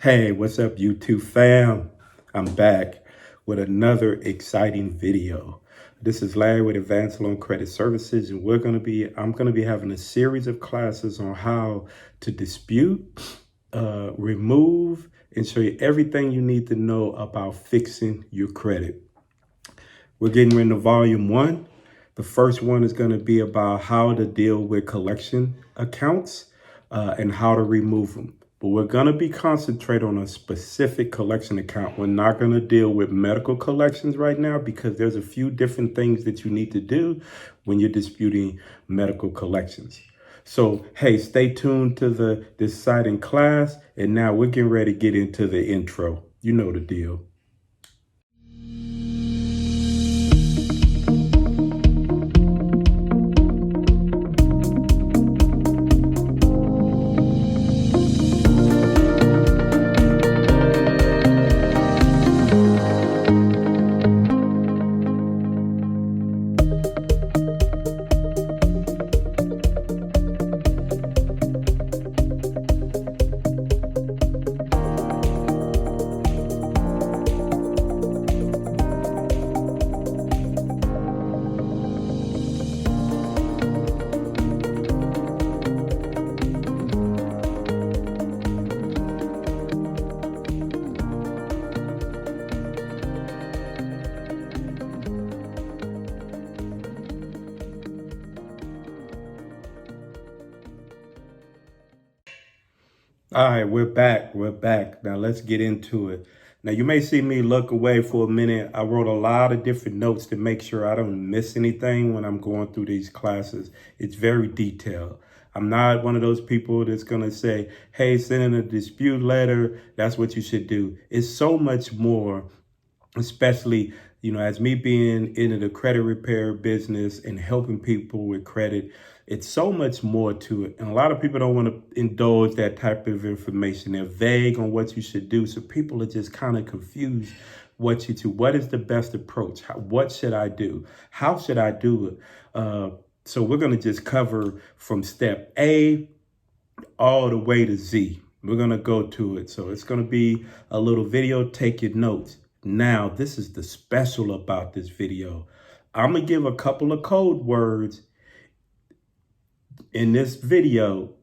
Hey, what's up, YouTube fam? I'm back with another exciting video. This is Larry with Advanced Loan Credit Services, and I'm gonna be having a series of classes on how to dispute, remove, and show you everything you need to know about fixing your credit. We're getting into volume 1. The first one is going to be about how to deal with collection accounts and how to remove them. But we're going to be concentrating on a specific collection account. We're not going to deal with medical collections right now because there's a few different things that you need to do when you're disputing medical collections. So, hey, stay tuned to this site in class. And now we're getting ready to get into the intro. You know the deal. All right, we're back. We're back. Now let's get into it. Now you may see me look away for a minute. I wrote a lot of different notes to make sure I don't miss anything when I'm going through these classes. It's very detailed. I'm not one of those people that's going to say, hey, send in a dispute letter. That's what you should do. It's so much more, especially, as me being into the credit repair business and helping people with credit. It's so much more to it. And a lot of people don't want to indulge that type of information. They're vague on what you should do. So people are just kind of confused what you do. What is the best approach? What should I do? How should I do it? So we're going to just cover from step A all the way to Z. We're going to go to it. So it's going to be a little video. Take your notes. Now, this is the special about this video. I'm going to give a couple of code words in this video,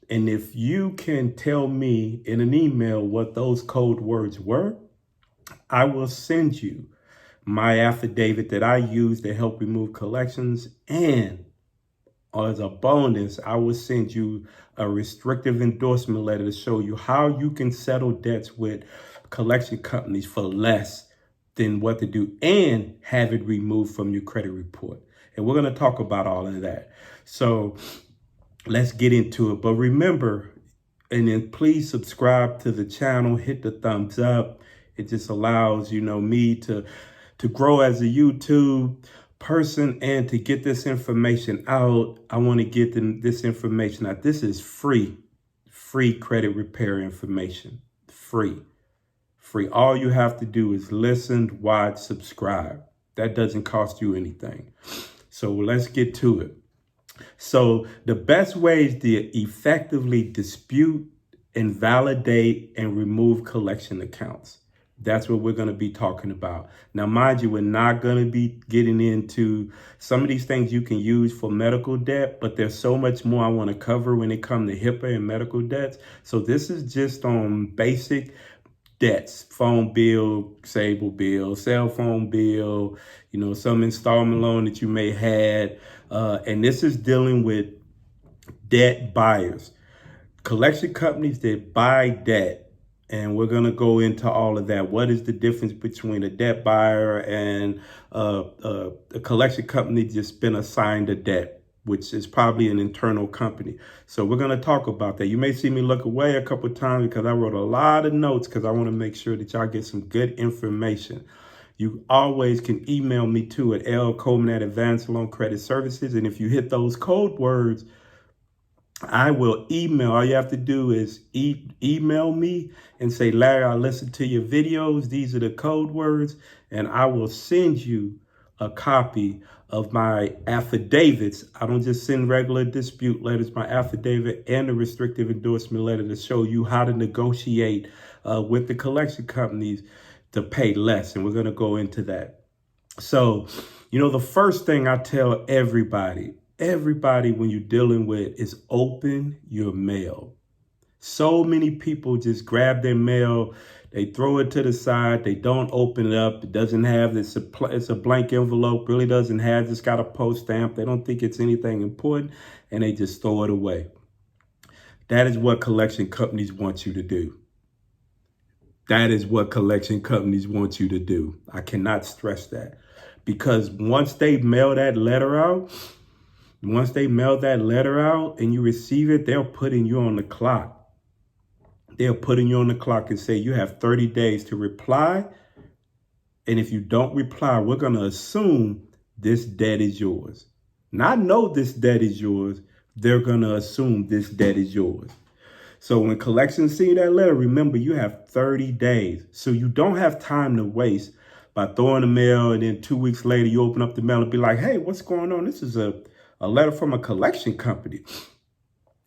and if you can tell me in an email what those code words were, I will send you my affidavit that I use to help remove collections, and as a bonus, I will send you a restrictive endorsement letter to show you how you can settle debts with collection companies for less than what to do and have it removed from your credit report. And we're going to talk about all of that. So let's get into it. But remember, and then please subscribe to the channel, hit the thumbs up. It just allows, me to grow as a YouTube person and to get this information out. I want to get this information out. This is free credit repair information. Free. All you have to do is listen, watch, subscribe. That doesn't cost you anything. So let's get to it. So the best ways to effectively dispute, invalidate, and remove collection accounts. That's what we're going to be talking about. Now, mind you, we're not going to be getting into some of these things you can use for medical debt, but there's so much more I want to cover when it comes to HIPAA and medical debts. So this is just on basic debts: phone bill, cable bill, cell phone bill, some installment loan that you may had. And this is dealing with debt buyers, collection companies that buy debt. And we're going to go into all of that. What is the difference between a debt buyer and a collection company just been assigned a debt, which is probably an internal company. So we're going to talk about that. You may see me look away a couple of times because I wrote a lot of notes because I want to make sure that y'all get some good information. You always can email me too at lcoleman at Advanced Loan Credit Services. And if you hit those code words, I will email. All you have to do is email me and say, Larry, I listened to your videos. These are the code words. And I will send you a copy of my affidavits. I don't just send regular dispute letters, my affidavit and a restrictive endorsement letter to show you how to negotiate with the collection companies to pay less. And we're going to go into that. So, the first thing I tell everybody when you're dealing with is open your mail. So many people just grab their mail, they throw it to the side, they don't open it up. It doesn't have this, it's a blank envelope, really doesn't have, it's got a post stamp. They don't think it's anything important and they just throw it away. That is what collection companies want you to do. That is what collection companies want you to do. I cannot stress that. Because once they mail that letter out, and you receive it, they're putting you on the clock. They're putting you on the clock and say you have 30 days to reply. And if you don't reply, we're going to assume this debt is yours. Not know this debt is yours. They're going to assume this debt is yours. So when collections see that letter, remember you have 30 days. So you don't have time to waste by throwing the mail and then 2 weeks later you open up the mail and be like, hey, what's going on? This is a letter from a collection company,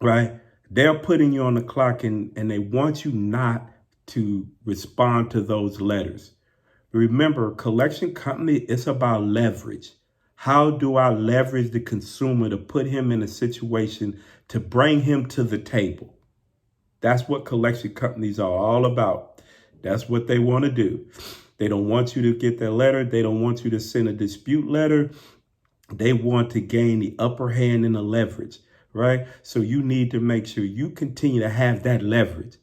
right? They're putting you on the clock and they want you not to respond to those letters. Remember, collection company, it's about leverage. How do I leverage the consumer to put him in a situation to bring him to the table? That's what collection companies are all about. That's what they want to do. They don't want you to get their letter. They don't want you to send a dispute letter. They want to gain the upper hand in the leverage, right? So you need to make sure you continue to have that leverage.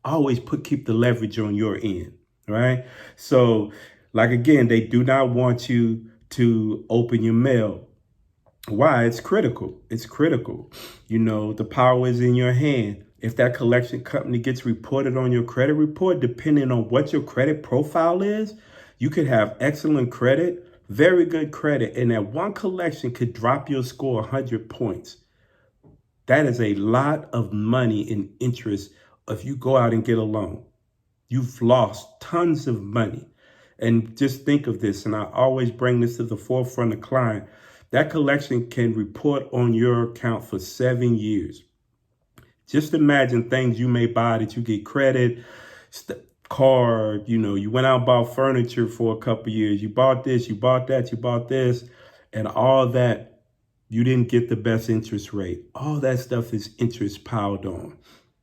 Always keep the leverage on your end, right? So, like again, they do not want you to open your mail. Why? It's critical. It's critical. The power is in your hand. If that collection company gets reported on your credit report, depending on what your credit profile is, you could have excellent credit, very good credit, and that one collection could drop your score 100 points. That is a lot of money in interest if you go out and get a loan. You've lost tons of money. And just think of this, and I always bring this to the forefront of client. That collection can report on your account for 7 years. Just imagine things you may buy that you get credit, car, you went out and bought furniture for a couple of years. You bought this, you bought that, you bought this, and all that, you didn't get the best interest rate. All that stuff is interest piled on.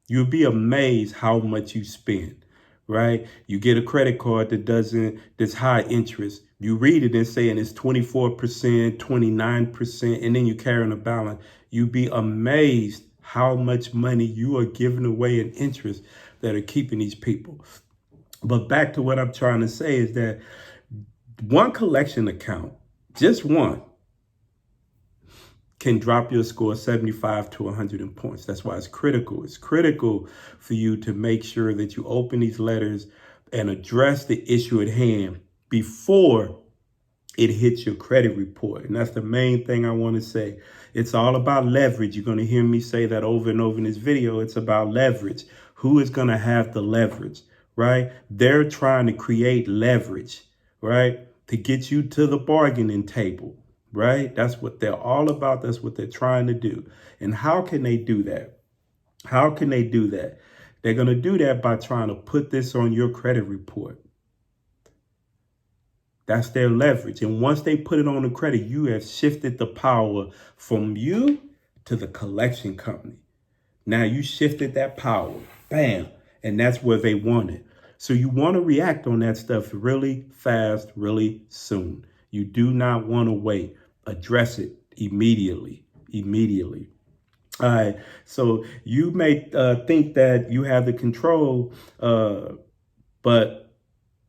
You'll be amazed how much you spend, right? You get a credit card that's high interest. You read it and saying it's 24%, 29%, and then you carry on a balance. You'd be amazed how much money you are giving away in interest that are keeping these people. But back to what I'm trying to say is that one collection account, just one, can drop your score 75 to 100 points. That's why it's critical. It's critical for you to make sure that you open these letters and address the issue at hand before it hits your credit report. And that's the main thing I want to say. It's all about leverage. You're going to hear me say that over and over in this video. It's about leverage. Who is going to have the leverage, right? They're trying to create leverage, right? To get you to the bargaining table, right? That's what they're all about. That's what they're trying to do. And how can they do that? How can they do that? They're going to do that by trying to put this on your credit report. That's their leverage. And once they put it on the credit, you have shifted the power from you to the collection company. Now you shifted that power. Bam. And that's where they want it. So you want to react on that stuff really fast, really soon. You do not want to wait. Address it immediately. Immediately. All right. So you may think that you have the control, but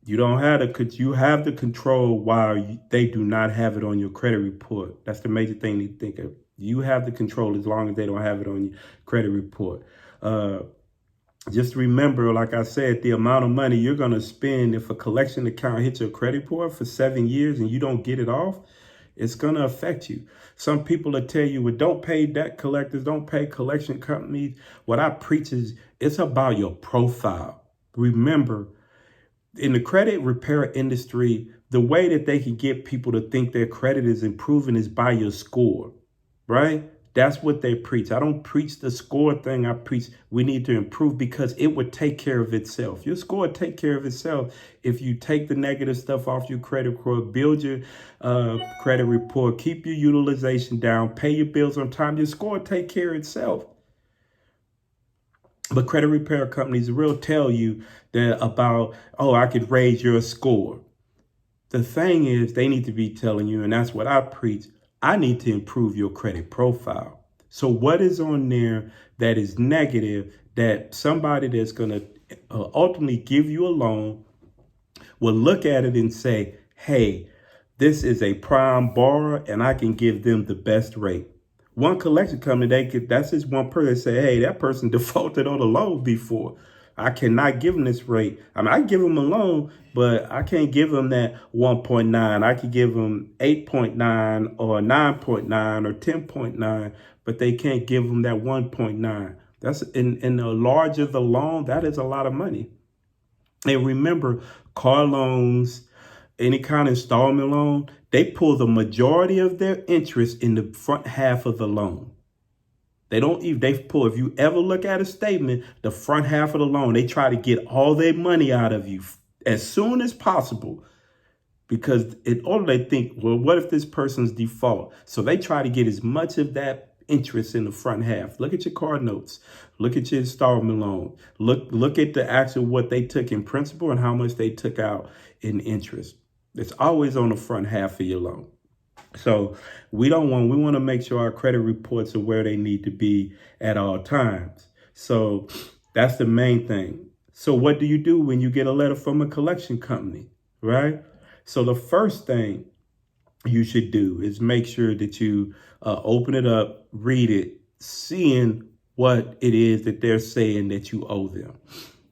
you don't have you have the control while they do not have it on your credit report. That's the major thing to think of. You have the control as long as they don't have it on your credit report. Just remember, like I said, the amount of money you're going to spend if a collection account hits your credit report for 7 years and you don't get it off, it's going to affect you. Some people will tell you, well, don't pay debt collectors, don't pay collection companies. What I preach is it's about your profile. Remember, in the credit repair industry, the way that they can get people to think their credit is improving is by your score, right? That's what they preach. I don't preach the score thing. I preach we need to improve because it would take care of itself. Your score would take care of itself if you take the negative stuff off your credit report, build your credit report, keep your utilization down, pay your bills on time. Your score would take care of itself. But credit repair companies will tell you that about, oh, I could raise your score. The thing is, they need to be telling you, and that's what I preach, I need to improve your credit profile. So what is on there that is negative that somebody that's going to ultimately give you a loan will look at it and say, hey, this is a prime borrower and I can give them the best rate. One collection company, that's just one person say, hey, that person defaulted on a loan before. I cannot give them this rate. I mean, I give them a loan, but I can't give them that 1.9. I could give them 8.9 or 9.9 or 10.9, but they can't give them that 1.9. That's in the larger the loan, that is a lot of money. And remember, car loans, any kind of installment loan, they pull the majority of their interest in the front half of the loan. They don't even, they pull, if you ever look at a statement, the front half of the loan, they try to get all their money out of you as soon as possible. Because in order they think, well, what if this person's default? So they try to get as much of that interest in the front half. Look at your car notes. Look at your installment loan. Look at the actual what they took in principal and how much they took out in interest. It's always on the front half of your loan. So we want to make sure our credit reports are where they need to be at all times. So that's the main thing. So what do you do when you get a letter from a collection company, right? So the first thing you should do is make sure that you open it up, read it, seeing what it is that they're saying that you owe them.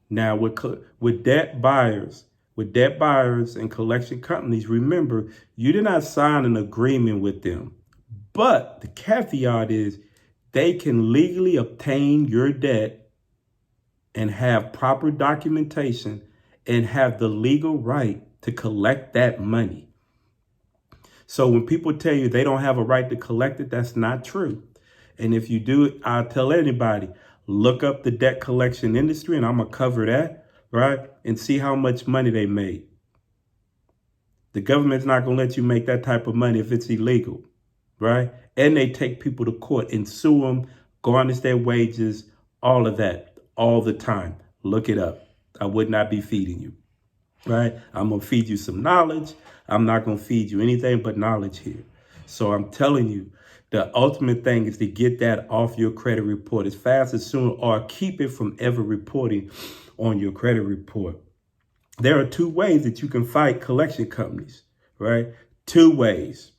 Now, with debt buyers and collection companies, remember, you did not sign an agreement with them. But the caveat is they can legally obtain your debt and have proper documentation and have the legal right to collect that money. So when people tell you they don't have a right to collect it, that's not true. And if you do, I'll tell anybody, look up the debt collection industry, and I'm going to cover that, right? And see how much money they made. The government's not going to let you make that type of money if it's illegal, right? And they take people to court and sue them, garnish their wages, all of that, all the time. Look it up. I would not be feeding you, right? I'm going to feed you some knowledge. I'm not going to feed you anything but knowledge here. So I'm telling you, the ultimate thing is to get that off your credit report as fast as soon, or keep it from ever reporting on your credit report. There are two ways that you can fight collection companies, right? Two ways.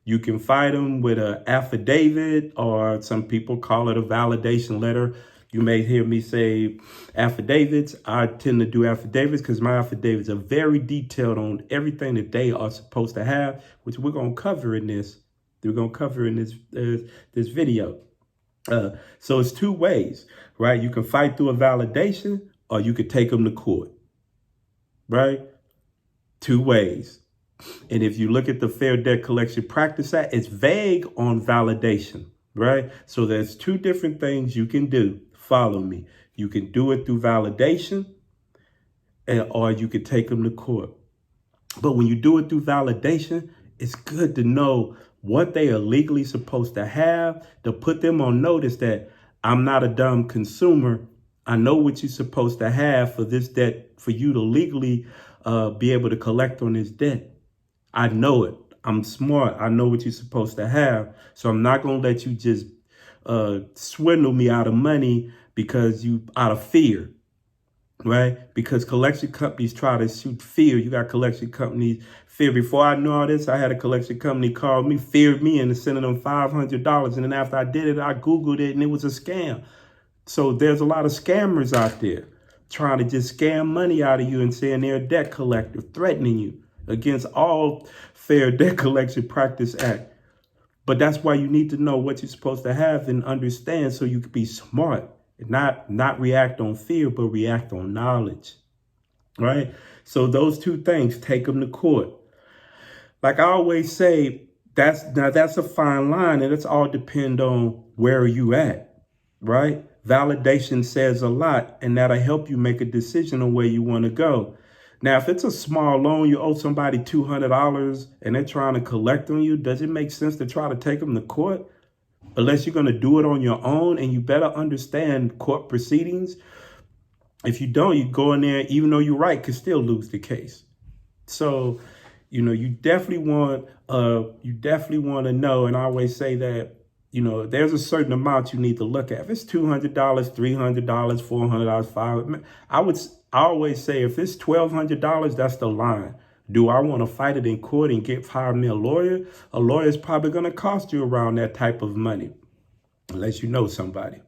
You can fight them with an affidavit, or some people call it a validation letter. You may hear me say affidavits. I tend to do affidavits because my affidavits are very detailed on everything that they are supposed to have, which we're going to cover in this. We're going to cover in this video. So it's two ways, right? You can fight through a validation, or you could take them to court, right? Two ways. And if you look at the Fair Debt Collection Practice Act, it's vague on validation, right? So there's two different things you can do. Follow me. You can do it through validation, or you could take them to court. But when you do it through validation, it's good to know what they are legally supposed to have, to put them on notice that I'm not a dumb consumer. I know what you're supposed to have for this debt, for you to legally be able to collect on this debt. I know it. I'm smart. I know what you're supposed to have. So I'm not going to let you just swindle me out of money because you out of fear, right? Because collection companies try to shoot fear. You got collection companies fear. Before I knew all this, I had a collection company call me, feared me, and sending them $500. And then after I did it, I Googled it, and it was a scam. So there's a lot of scammers out there trying to just scam money out of you and saying they're a debt collector, threatening you against all Fair Debt Collection Practice Act. But that's why you need to know what you're supposed to have and understand, so you can be smart and not react on fear, but react on knowledge, right? So those two things, take them to court. Like I always say, That's a fine line, and it's all depend on where you at, right? Validation says a lot, and that'll help you make a decision on where you want to go. Now, if it's a small loan, you owe somebody $200 and they're trying to collect on you, does it make sense to try to take them to court? Unless you're going to do it on your own, and you better understand court proceedings. If you don't, you go in there, even though you're right, could still lose the case. So, you definitely want to know. And I always say that, there's a certain amount you need to look at. If it's $200, $300, $400, $500, I always say if it's $1,200, that's the line. Do I want to fight it in court and hire me a lawyer? A lawyer is probably going to cost you around that type of money, unless you know somebody.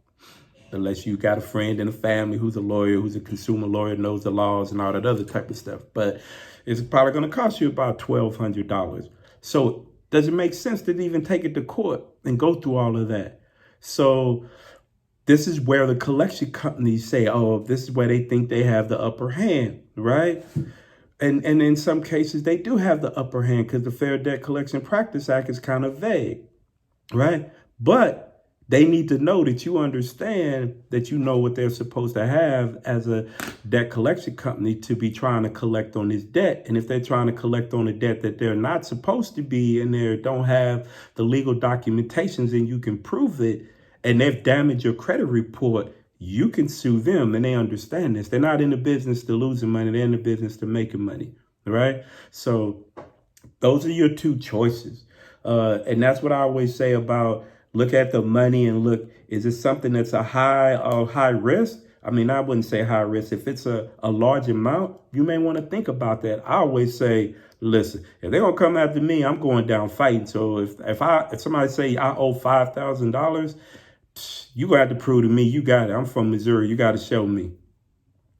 Unless you got a friend in the family who's a lawyer, who's a consumer lawyer, knows the laws and all that other type of stuff. But it's probably going to cost you about $1,200. So does it make sense to even take it to court and go through all of that? So this is where the collection companies say, oh, this is where they think they have the upper hand, right? And in some cases, they do have the upper hand because the Fair Debt Collection Practice Act is kind of vague, right? But they need to know that you understand that you know what they're supposed to have as a debt collection company to be trying to collect on this debt. And if they're trying to collect on a debt that they're not supposed to be, and they don't have the legal documentations and you can prove it, and they've damaged your credit report, you can sue them, and they understand this. They're not in the business to losing money. They're in the business to making money, right? So those are your two choices. And that's what I always say about look at the money and look, is it something that's a high risk? I mean, I wouldn't say high risk. If it's a large amount, you may want to think about that. I always say, listen, if they're going to come after me, I'm going down fighting. So if somebody say I owe $5,000, you got to prove to me you got it. I'm from Missouri. You got to show me.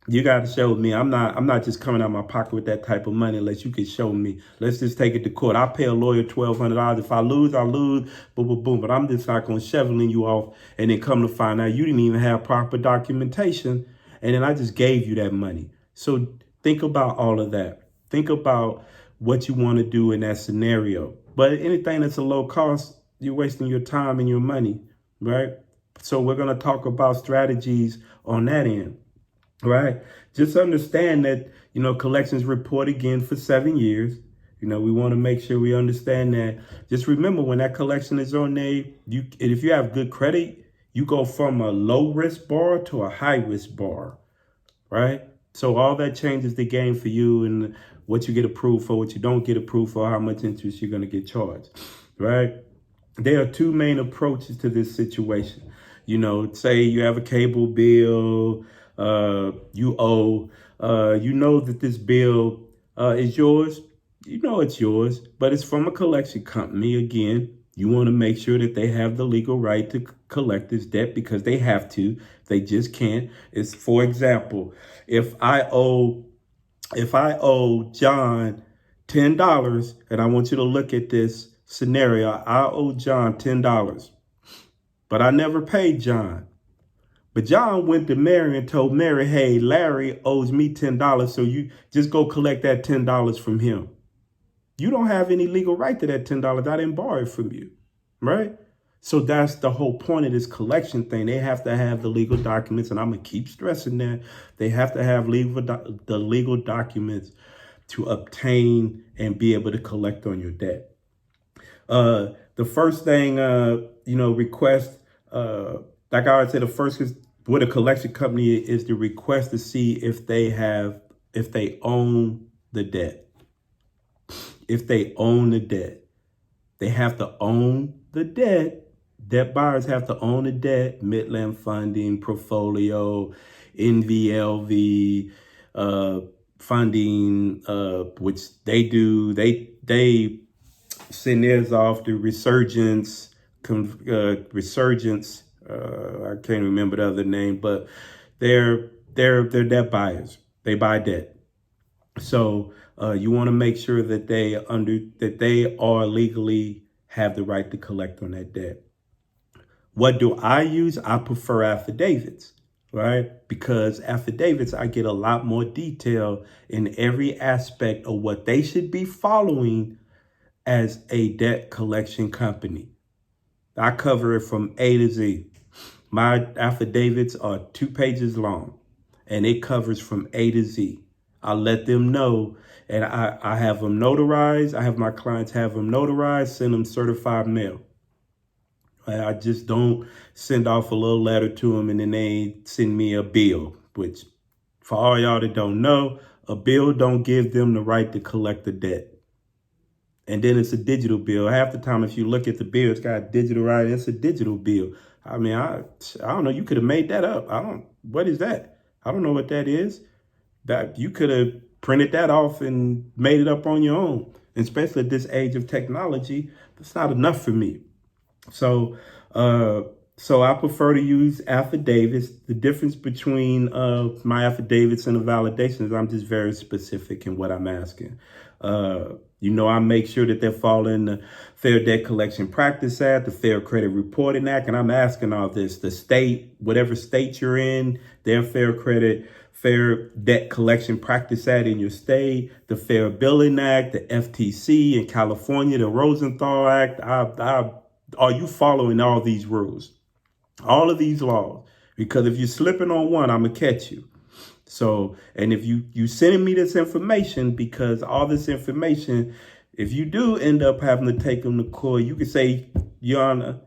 You got to show me. I'm not just coming out of my pocket with that type of money unless you can show me. Let's just take it to court. I'll pay a lawyer $1,200. If I lose, I lose. Boom, boom, boom. But I'm just not going to shoveling you off and then come to find out you didn't even have proper documentation. And then I just gave you that money. So think about all of that. Think about what you want to do in that scenario. But anything that's a low cost, you're wasting your time and your money, right? So we're going to talk about strategies on that end. Right. Just understand that, collections report again for 7 years. We want to make sure we understand that. Just remember when that collection is on there, if you have good credit, you go from a low risk borrower to a high risk borrower. Right. So all that changes the game for you and what you get approved for, what you don't get approved for, how much interest you're going to get charged. Right. There are two main approaches to this situation. Say you have a cable bill, you owe, that this bill is yours. It's yours, but it's from a collection company. Again, you want to make sure that they have the legal right to collect this debt because they have to. They just can't. It's, for example, if I owe John $10, and I want you to look at this scenario. I owe John $10, but I never paid John. But John went to Mary and told Mary, hey, Larry owes me $10, so you just go collect that $10 from him. You don't have any legal right to that $10. I didn't borrow it from you, right? So that's the whole point of this collection thing. They have to have the legal documents, and I'm going to keep stressing that. They have to have the legal documents to obtain and be able to collect on your debt. The first thing, request, like I always say, the first is with a collection company is the request to see if they own the debt. If they own the debt, they have to own the debt. Debt buyers have to own the debt. Midland Funding, Portfolio, NVLV, funding, which they do. They send theirs off to Resurgence. I can't remember the other name, but they're debt buyers. They buy debt. So you want to make sure that they are legally have the right to collect on that debt. What do I use? I prefer affidavits, right? Because affidavits, I get a lot more detail in every aspect of what they should be following as a debt collection company. I cover it from A to Z. My affidavits are 2 pages long, and it covers from A to Z. I let them know, and I have them notarized. I have my clients have them notarized, send them certified mail. I just don't send off a little letter to them and then they send me a bill, which for all y'all that don't know, a bill don't give them the right to collect the debt. And then it's a digital bill. Half the time, if you look at the bill, it's got digital writing. It's a digital bill. I mean, I don't know. You could have made that up. What is that? I don't know what that is. That you could have printed that off and made it up on your own. And especially at this age of technology, that's not enough for me. So, so I prefer to use affidavits. The difference between my affidavits and the validations is I'm just very specific in what I'm asking. I make sure that they're following the Fair Debt Collection Practice Act, the Fair Credit Reporting Act, and I'm asking all this. The state, whatever state you're in, their Fair Debt Collection Practice Act in your state, the Fair Billing Act, the FTC in California, the Rosenthal Act. Are you following all these rules, all of these laws? Because if you're slipping on one, I'm gonna catch you. So, and if you sending me this information, because all this information, if you do end up having to take them to court, you can say, Your Honor,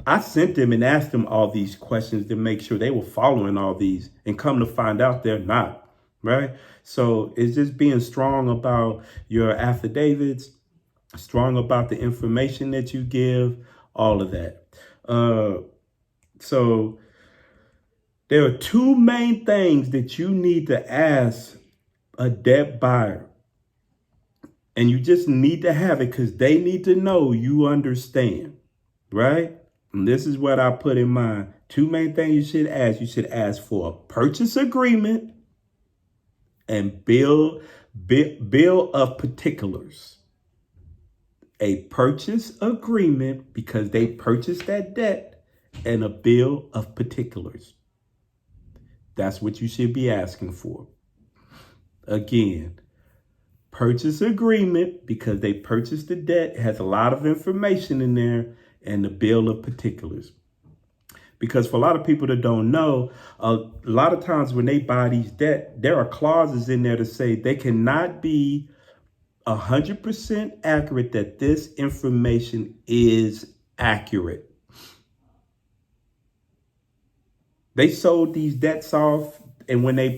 I sent them and asked them all these questions to make sure they were following all these, and come to find out they're not, right? So it's just being strong about your affidavits, strong about the information that you give, all of that. So there are 2 main things that you need to ask a debt buyer. And you just need to have it because they need to know you understand, right? And this is what I put in mind. 2 main things you should ask. You should ask for a purchase agreement and bill of particulars. A purchase agreement because they purchased that debt, and a bill of particulars. That's what you should be asking for. Again, purchase agreement because they purchased the debt. It has a lot of information in there, and the bill of particulars. Because for a lot of people that don't know, a lot of times when they buy these debt, there are clauses in there to say they cannot be 100% accurate that this information is accurate. They sold these debts off, and when they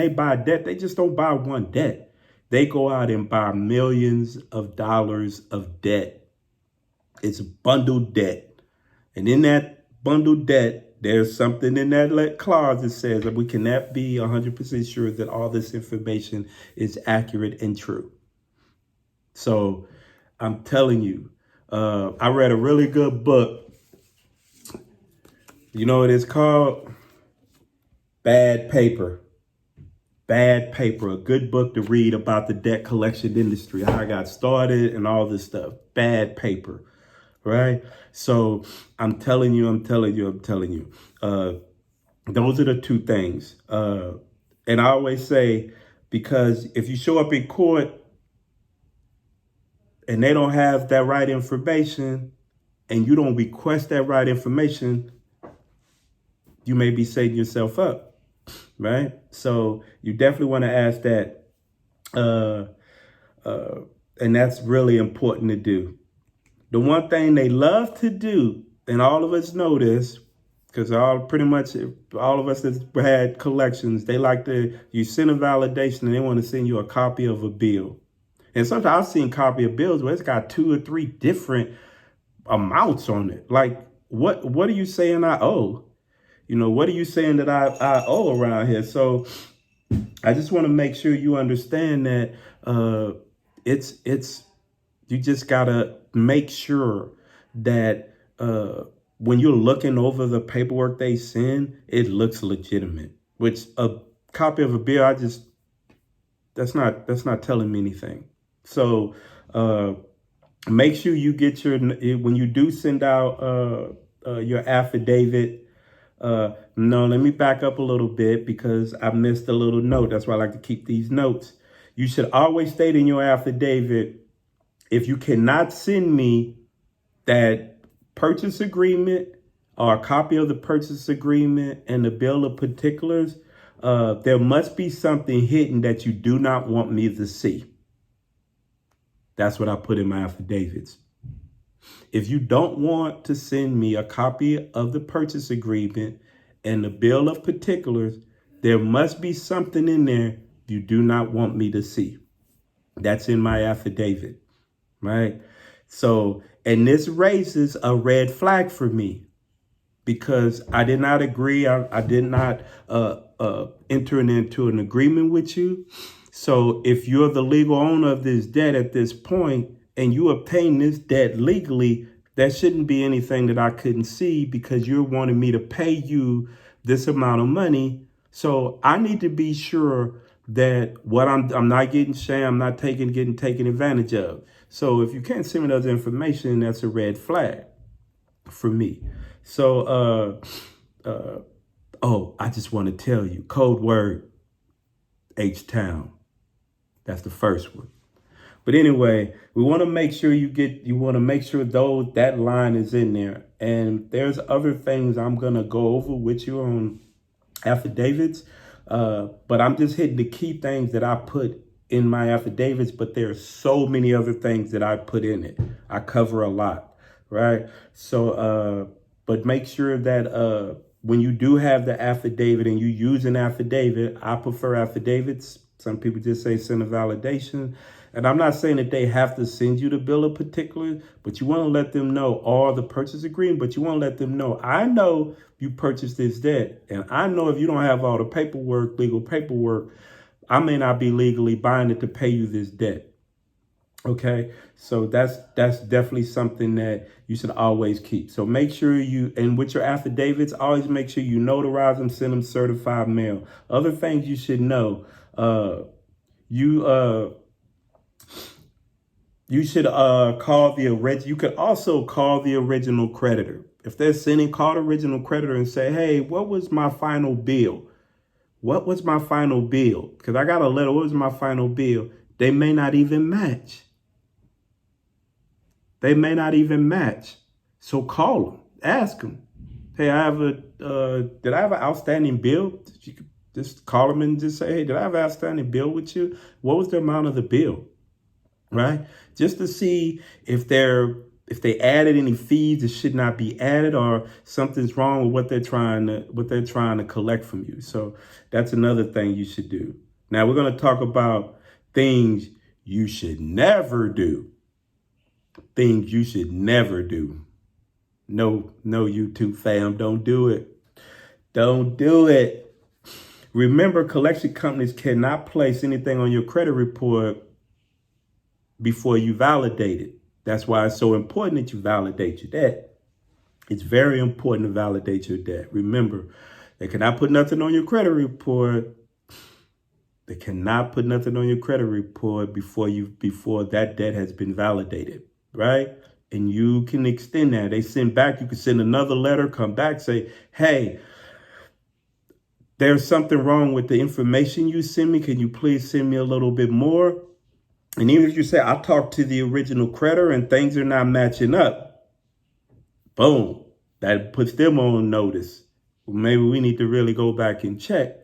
buy debt, they just don't buy one debt. They go out and buy millions of dollars of debt. It's bundled debt. And in that bundled debt, there's something in that clause that says that we cannot be 100% sure that all this information is accurate and true. So I'm telling you, I read a really good book. You know what it's called? Bad Paper. Bad Paper, a good book to read about the debt collection industry, how I got started and all this stuff. Bad Paper, right? So I'm telling you. Those are the 2 things. And I always say, because if you show up in court and they don't have that right information and you don't request that right information, you may be setting yourself up, right? So you definitely want to ask that. And that's really important to do. The one thing they love to do, and all of us know this, because pretty much all of us that had collections, you send a validation and they want to send you a copy of a bill. And sometimes I've seen copy of bills where it's got 2 or 3 different amounts on it. Like, what are you saying I owe? What are you saying that I owe around here? So I just want to make sure you understand that you just gotta make sure that when you're looking over the paperwork they send, it looks legitimate. Which a copy of a bill, that's not telling me anything. So make sure you get when you do send out your affidavit. No, let me back up a little bit because I missed a little note. That's why I like to keep these notes. You should always state in your affidavit If you cannot send me that purchase agreement or a copy of the purchase agreement and the bill of particulars, there must be something hidden that you do not want me to see. That's what I put in my affidavits. If you don't want to send me a copy of the purchase agreement and the bill of particulars, there must be something in there you do not want me to see. That's in my affidavit, right? So, and this raises a red flag for me because I did not agree. I did not enter into an agreement with you. So if you're the legal owner of this debt at this point and you obtain this debt legally, there shouldn't be anything that I couldn't see because you're wanting me to pay you this amount of money. So I need to be sure that what I'm not getting shamed, I'm not getting taken advantage of. So if you can't send me those information, that's a red flag for me. So, oh, I just want to tell you, code word, H-Town. That's the first one. But anyway, we want to make sure you want to make sure that line is in there. And there's other things I'm going to go over with you on affidavits. But I'm just hitting the key things that I put in my affidavits, but there are so many other things that I put in it. I cover a lot, right? So, but make sure that when you do have the affidavit and you use an affidavit, I prefer affidavits. Some people just say send a validation. And I'm not saying that they have to send you the bill of particulars, but you want to let them know, or the purchase agreement, but you want to let them know, I know you purchased this debt. And I know if you don't have all the paperwork, legal paperwork, I may not be legally binded to pay you this debt. Okay, so that's definitely something that you should always keep. So make sure and with your affidavits, always make sure you notarize them, send them certified mail. Other things you should know, you should call the original. You could also call the original creditor. If they're sending, call the original creditor and say, hey, what was my final bill? What was my final bill? Because I got a letter. What was my final bill? They may not even match. They may not even match. So call them. Ask them. Hey, did I have an outstanding bill? You could just call them and just say, hey, did I have an outstanding bill with you? What was the amount of the bill? Right? Just to see if they added any fees that should not be added, or something's wrong with what they're trying to collect from you. So that's another thing you should do. Now we're going to talk about things you should never do. Things you should never do. No, YouTube fam, don't do it. Don't do it. Remember, collection companies cannot place anything on your credit report before you validate it. That's why it's so important that you validate your debt. It's very important to validate your debt. Remember, they cannot put nothing on your credit report. They cannot put nothing on your credit report before that debt has been validated, right? And you can extend that. They send back, you can send another letter, come back, say, hey, there's something wrong with the information you send me. Can you please send me a little bit more? And even if you say, I talked to the original creditor and things are not matching up, boom, that puts them on notice. Well, maybe we need to really go back and check,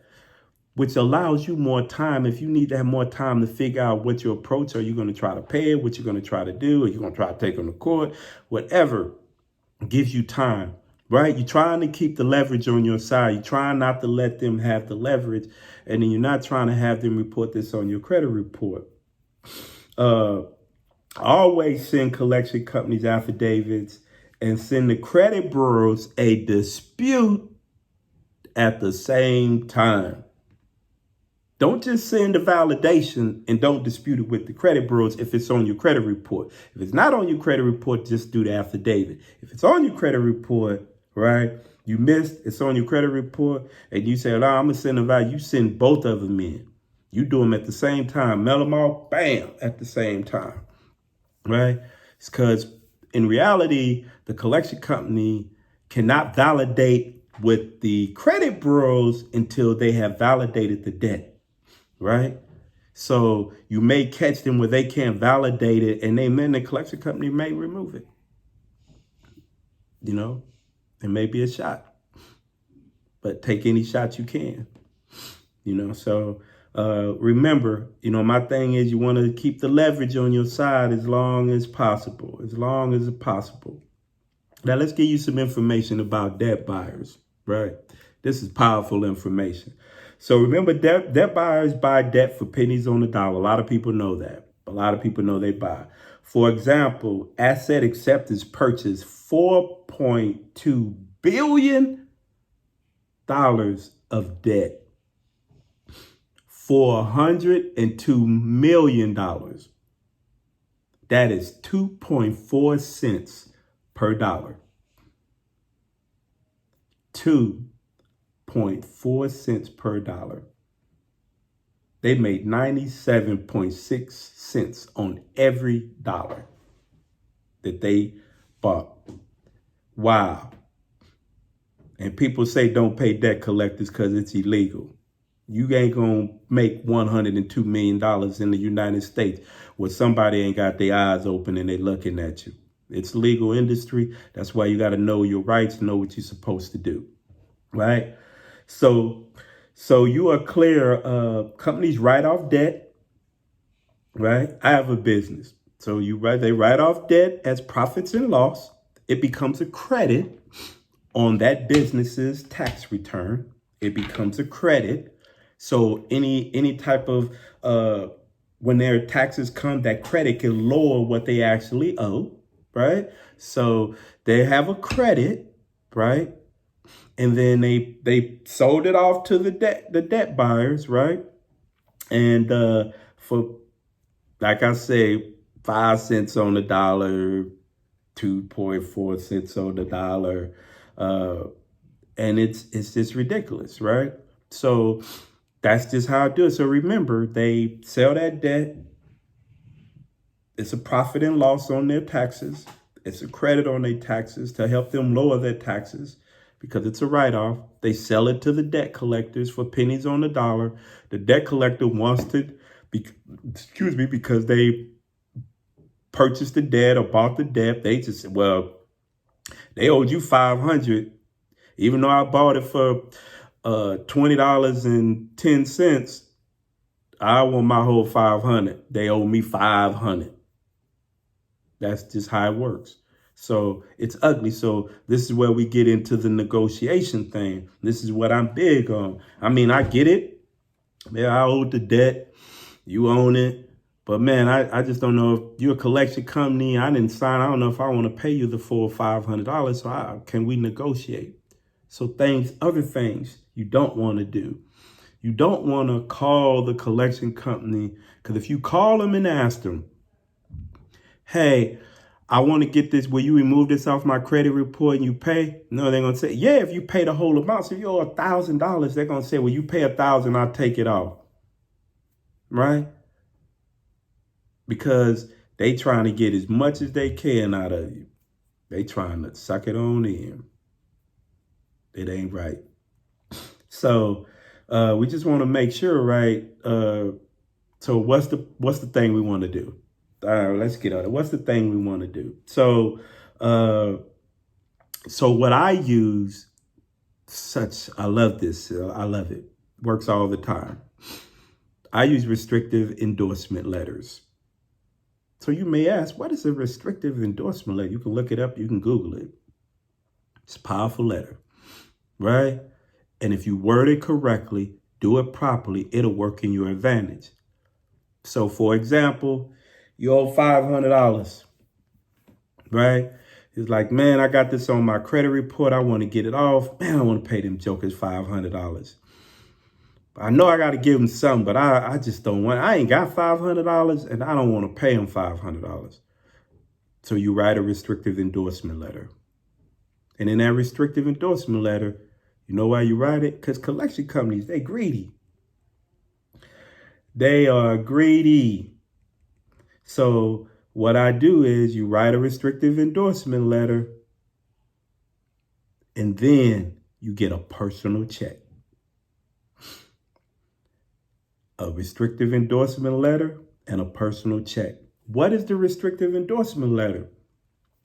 which allows you more time. If you need to have more time to figure out what your approach, are you going to try to pay it? What you're going to try to do? Are you going to try to take them to court? Whatever gives you time, right? You're trying to keep the leverage on your side. You're trying not to let them have the leverage. And then you're not trying to have them report this on your credit report. Always send collection companies affidavits and send the credit bureaus a dispute at the same time. Don't just send a validation and don't dispute it with the credit bureaus if it's on your credit report. If it's not on your credit report, just do the affidavit. If it's on your credit report, right, you missed, it's on your credit report, and you say, oh, I'm going to send a value, you send both of them in. You do them at the same time. Mail them all, bam, at the same time, right? It's because in reality, the collection company cannot validate with the credit bureaus until they have validated the debt. Right? So you may catch them where they can't validate it, and then the collection company may remove it. You know, it may be a shot, but take any shot you can. You know, so remember, you know, my thing is you want to keep the leverage on your side as long as possible, as long as possible. Now let's give you some information about debt buyers, right? This is powerful information. So remember, debt buyers buy debt for pennies on the dollar. A lot of people know that. A lot of people know they buy. For example, Asset Acceptance purchased $4.2 billion of debt for $102 million. That is 2.4 cents per dollar. 2.4 cents per dollar. They made 97.6 cents on every dollar that they bought. Wow. And people say don't pay debt collectors because it's illegal. You ain't gonna make $102 million in the United States where somebody ain't got their eyes open and they looking at you. It's legal industry. That's why you got to know your rights, know what you're supposed to do, right? So you are clear. Companies write off debt, right? I have a business. So they write off debt as profits and loss. It becomes a credit on that business's tax return. It becomes a credit. So any type of when their taxes come, that credit can lower what they actually owe, right? So they have a credit, right? And then they sold it off to the debt buyers, right? And for, like I say, 5 cents on the dollar, 2.4 cents on the dollar, and it's just ridiculous, right? So that's just how I do it. So remember, they sell that debt. It's a profit and loss on their taxes. It's a credit on their taxes to help them lower their taxes because it's a write-off. They sell it to the debt collectors for pennies on the dollar. The debt collector wants to, because they purchased the debt or bought the debt. They just said, well, they owed you $500, even though I bought it for $20.10. I want my whole $500. They owe me $500. That's just how it works. So it's ugly. So this is where we get into the negotiation thing. This is what I'm big on. I mean, I get it. Yeah, I owe the debt. You own it. But man, I just don't know if you're a collection company. I didn't sign. I don't know if I want to pay you the full $500. So can we negotiate? So other things you don't want to do. You don't want to call the collection company, because if you call them and ask them, hey, I want to get this, will you remove this off my credit report and you pay? No, they're going to say, yeah, if you pay the whole amount. So if you owe $1,000, they're going to say, well, you pay $1,000, I'll take it off. Right? Because they trying to get as much as they can out of you. They trying to suck it on in. It ain't right. So we just want to make sure, right? So what's the thing we want to do? All right, let's get on it. What's the thing we want to do? So what I use, I love this. I love it. Works all the time. I use restrictive endorsement letters. So you may ask, what is a restrictive endorsement letter? You can look it up. You can Google it. It's a powerful letter, right? And if you word it correctly, do it properly, it'll work in your advantage. So for example, you owe $500, right? It's like, man, I got this on my credit report. I want to get it off. Man, I want to pay them jokers $500. I know I got to give them something, but I just don't want, I ain't got $500 and I don't want to pay them $500. So you write a restrictive endorsement letter. And in that restrictive endorsement letter, you know why you write it? Because collection companies, they greedy. They are greedy. So what I do is you write a restrictive endorsement letter and then you get a personal check. a restrictive endorsement letter, and a personal check. What is the restrictive endorsement letter?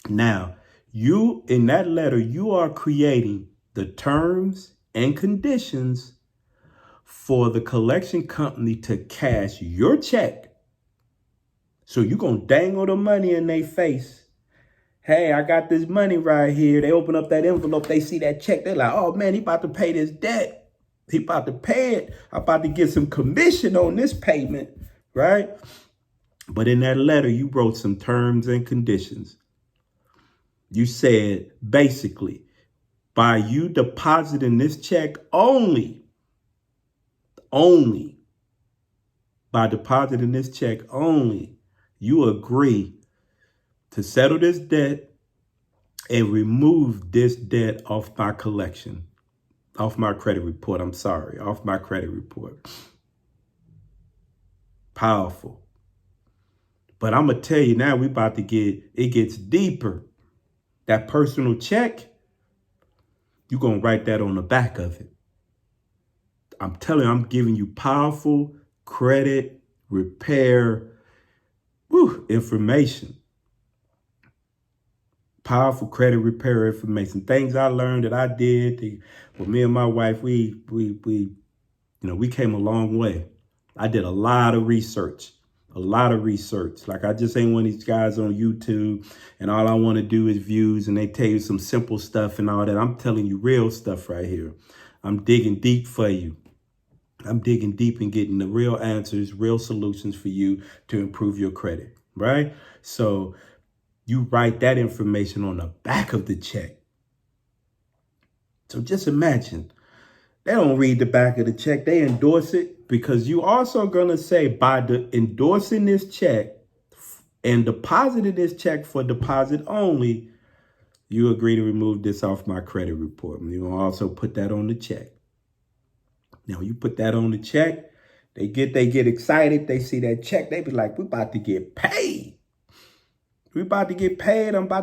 Now, in that letter, you are creating the terms and conditions for the collection company to cash your check. So you're going to dangle the money in their face. Hey, I got this money right here. They open up that envelope. They see that check. They're like, oh, man, he about to pay this debt. He about to pay it. I'm about to get some commission on this payment, right? But in that letter, you wrote some terms and conditions. You said, basically, by you depositing this check only, by depositing this check only, you agree to settle this debt and remove this debt off my collection, off my credit report. Off my credit report. Powerful. But I'm going to tell you now, it gets deeper. That personal check, you're going to write that on the back of it. I'm telling you, I'm giving you powerful credit repair information. Powerful credit repair information. Things I learned that I did. With me and my wife, we came a long way. I did a lot of research. Like, I just ain't one of these guys on YouTube and all I want to do is views and they tell you some simple stuff and all that. I'm telling you real stuff right here. I'm digging deep for you. I'm digging deep and getting the real answers, real solutions for you to improve your credit, right? So you write that information on the back of the check. So just imagine, they don't read the back of the check. They endorse it, because you also going to say, by endorsing this check and depositing this check for deposit only, you agree to remove this off my credit report. And you're going to also put that on the check. Now, you put that on the check, they get excited. They see that check. They be like, we're about to get paid. I'm about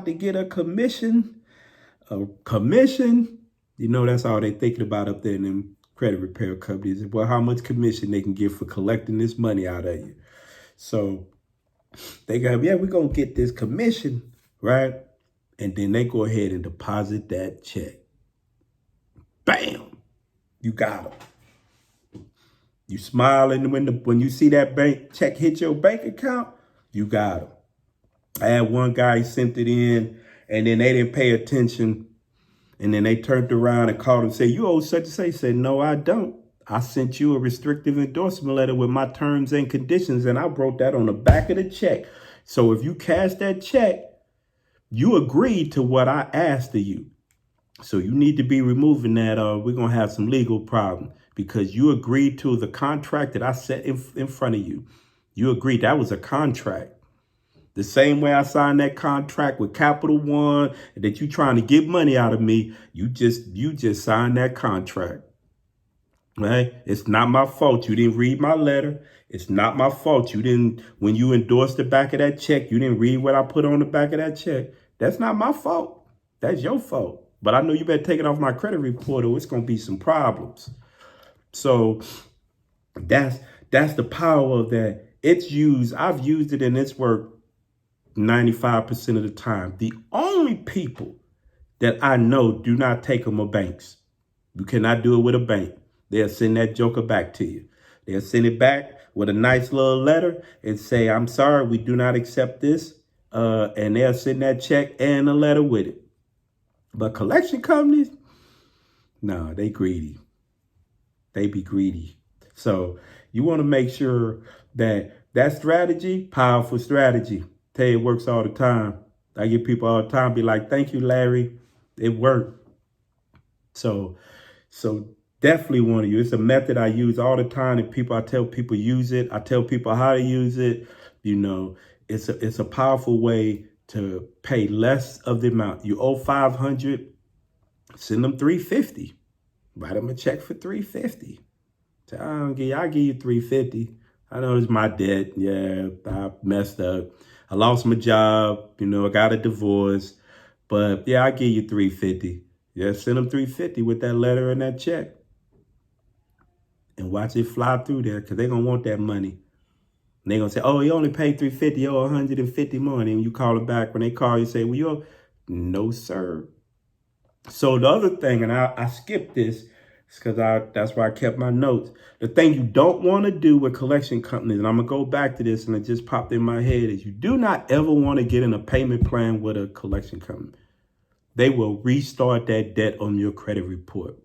to get a commission. That's all they thinking about up there in them credit repair companies. Well, how much commission they can get for collecting this money out of you. So they go, we're going to get this commission, right? And then they go ahead and deposit that check. Bam! You got them. You smile, and when you see that bank check hit your bank account, you got them. I had one guy sent it in, and then they didn't pay attention. And then they turned around and called and said, you owe such and such. He said, no, I don't. I sent you a restrictive endorsement letter with my terms and conditions, and I wrote that on the back of the check. So if you cash that check, you agreed to what I asked of you. So you need to be removing that, or we're going to have some legal problem, because you agreed to the contract that I set in front of you. You agreed. That was a contract. The same way I signed that contract with Capital One that you trying to get money out of me, you just signed that contract, right? It's not my fault you didn't read my letter. It's not my fault when you endorsed the back of that check, you didn't read what I put on the back of that check. That's not my fault. That's your fault. But I know you better take it off my credit report, or it's going to be some problems. So that's the power of that. It's used. I've used it, and it's worked 95% of the time. The only people that I know do not take them are banks. You cannot do it with a bank. They'll send that joker back to you. They'll send it back with a nice little letter and say, I'm sorry, we do not accept this. And they'll send that check and a letter with it. But collection companies, no, they greedy. They be greedy. So you want to make sure that strategy, powerful strategy. Tell you it works all the time. I get people all the time be like, thank you, Larry. It worked. So definitely want to use. It's a method I use all the time. And I tell people use it. I tell people how to use it. It's a powerful way to pay less of the amount. You owe $500, send them $350. Write them a check for $350. I'll give you $350. I know it's my debt. Yeah, I messed up. I lost my job. I got a divorce. But yeah, I'll give you $350. Yeah, send them $350 with that letter and that check. and watch it fly through there because they're going to want that money. And they're going to say, oh, you only paid $350 or $150 more. And you call it back. When they call you, say, well, you're, no, sir. So the other thing, and I skipped this because that's why I kept my notes. The thing you don't want to do with collection companies, and I'm going to go back to this and it just popped in my head, is you do not ever want to get in a payment plan with a collection company. They will restart that debt on your credit report.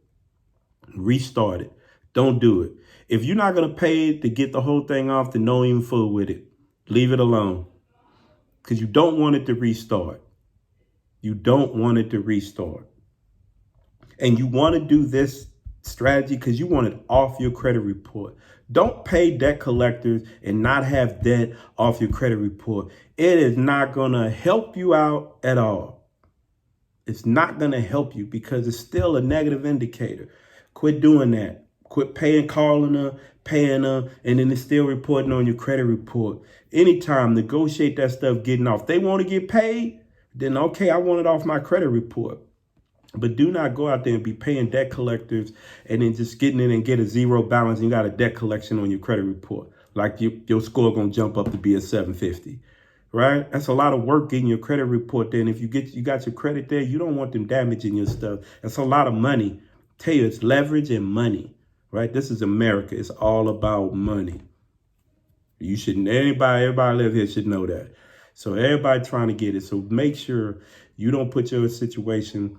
Restart it. Don't do it. If you're not going to pay it to get the whole thing off, then don't even fool with it. Leave it alone. Because you don't want it to restart. You don't want it to restart. And you want to do this strategy because you want it off your credit report. Don't pay debt collectors and not have debt off your credit report. It is not going to help you out at all. It's not going to help you because it's still a negative indicator. Quit doing that. Quit calling them, paying them, and then it's still reporting on your credit report. Anytime, negotiate that stuff getting off. They want to get paid, then okay, I want it off my credit report. But do not go out there and be paying debt collectors and then just getting in and get a zero balance and you got a debt collection on your credit report. Like your score going to jump up to be a 750, right? That's a lot of work getting your credit report there. And if you got your credit there, you don't want them damaging your stuff. That's a lot of money. Tell you, it's leverage and money, right? This is America. It's all about money. You shouldn't, everybody live here should know that. So everybody trying to get it. So make sure you don't put your situation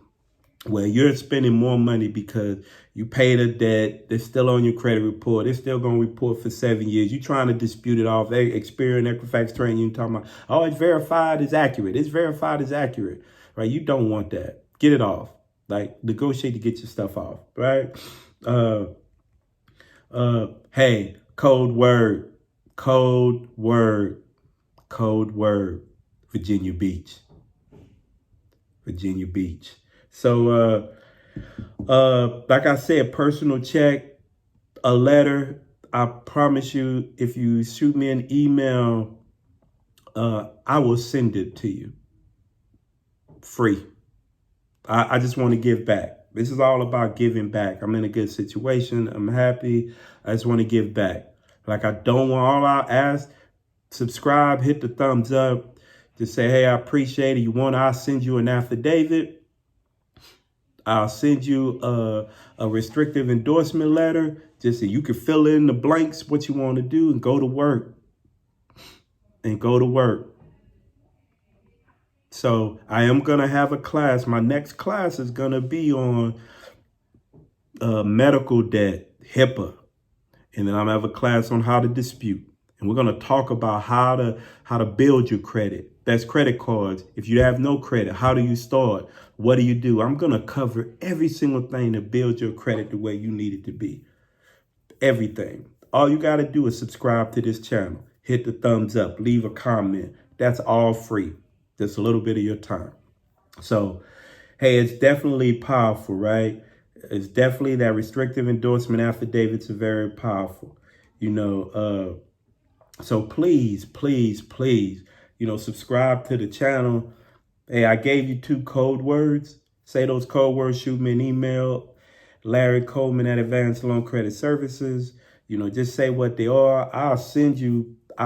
where you're spending more money because you paid a debt, they're still on your credit report, they're still going to report for 7 years. You're trying to dispute it off. Experian, Equifax training, you talking about, oh, it's verified, it's accurate. It's verified, it's accurate, right? You don't want that. Get it off. Like, negotiate to get your stuff off, right? Hey, code word, Virginia Beach. Virginia Beach. So, like I said, personal check, a letter. I promise you, if you shoot me an email, I will send it to you free. I just want to give back. This is all about giving back. I'm in a good situation. I'm happy. I just want to give back. Like, I don't want, all I ask, subscribe, hit the thumbs up. Just say, hey, I appreciate it. I'll send you an affidavit. I'll send you a restrictive endorsement letter. Just so you can fill in the blanks, what you want to do, and go to work. So I am going to have a class. My next class is going to be on medical debt, HIPAA. And then I'm going to have a class on how to dispute. And we're going to talk about how to build your credit. That's credit cards. If you have no credit, how do you start? What do you do? I'm going to cover every single thing to build your credit the way you need it to be. Everything. All you got to do is subscribe to this channel. Hit the thumbs up. Leave a comment. That's all free. Just a little bit of your time. So, hey, it's definitely powerful, right? It's definitely that restrictive endorsement affidavits are very powerful. So please, subscribe to the channel. Hey, I gave you 2 code words. Say those code words, shoot me an email. Larry Coleman at Advanced Loan Credit Services. Just say what they are. I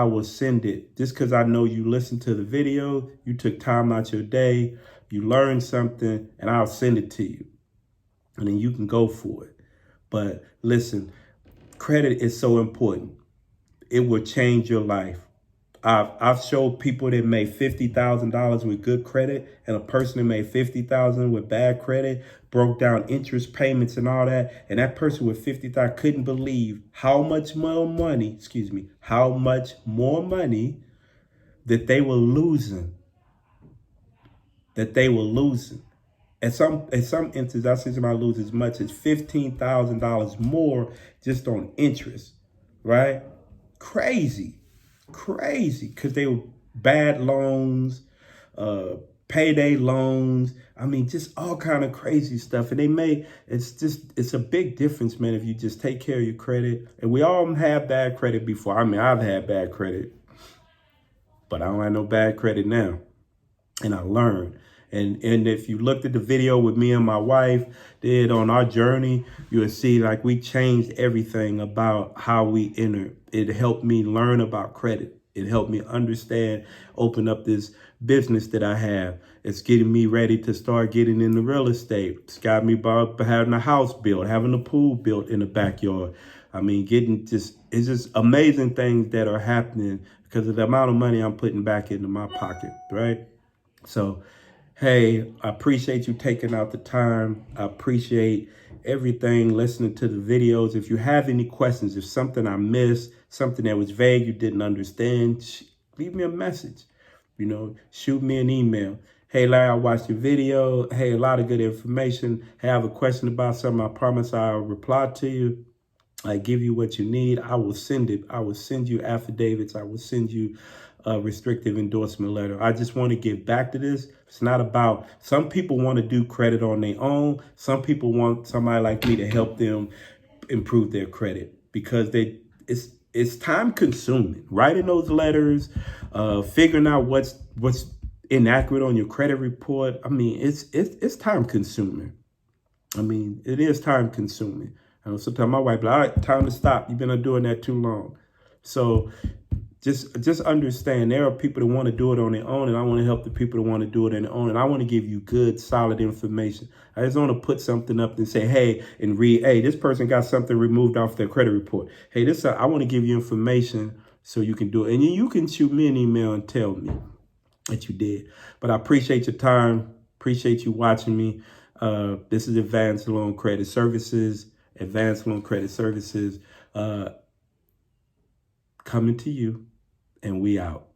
will send it. Just because I know you listened to the video, you took time out your day, you learned something, and I'll send it to you. And then you can go for it. But listen, credit is so important. It will change your life. I've showed people that made $50,000 with good credit and a person that made $50,000 with bad credit, broke down interest payments and all that. And that person with $50,000 couldn't believe how much more money that they were losing. At some instances, I see somebody lose as much as $15,000 more just on interest, right? Crazy, because they were bad loans, payday loans. I mean, just all kind of crazy stuff. And it's a big difference, man, if you just take care of your credit. And we all have bad credit before. I mean, I've had bad credit, but I don't have no bad credit now. And I learned. And if you looked at the video with me and my wife did on our journey, you will see like we changed everything about how we enter. It helped me learn about credit. It helped me understand, open up this business that I have. It's getting me ready to start getting into real estate. It's got me by having a house built, having a pool built in the backyard. I mean, it's just amazing things that are happening because of the amount of money I'm putting back into my pocket, right? So, hey, I appreciate you taking out the time. I appreciate everything, listening to the videos. If you have any questions, if something I missed, something that was vague, you didn't understand, leave me a message. Shoot me an email. Hey, Larry, I watched your video. Hey, a lot of good information. Hey, I have a question about something. I promise I'll reply to you. I give you what you need. I will send it. I will send you affidavits. I will send you a restrictive endorsement letter. I just want to get back to this. It's not about, some people want to do credit on their own. Some people want somebody like me to help them improve their credit because it's time consuming. Writing those letters, figuring out what's inaccurate on your credit report. I mean, it's time consuming. I mean, it is time consuming. Sometimes my wife be like, all right, time to stop. You've been doing that too long. So just understand there are people that want to do it on their own, and I want to help the people that want to do it on their own. And I want to give you good, solid information. I just want to put something up and say, hey, and read, hey, this person got something removed off their credit report. Hey, I want to give you information so you can do it. And you can shoot me an email and tell me that you did. But I appreciate your time. Appreciate you watching me. This is Advanced Loan Credit Services. Advanced Loan Credit Services coming to you, and we out.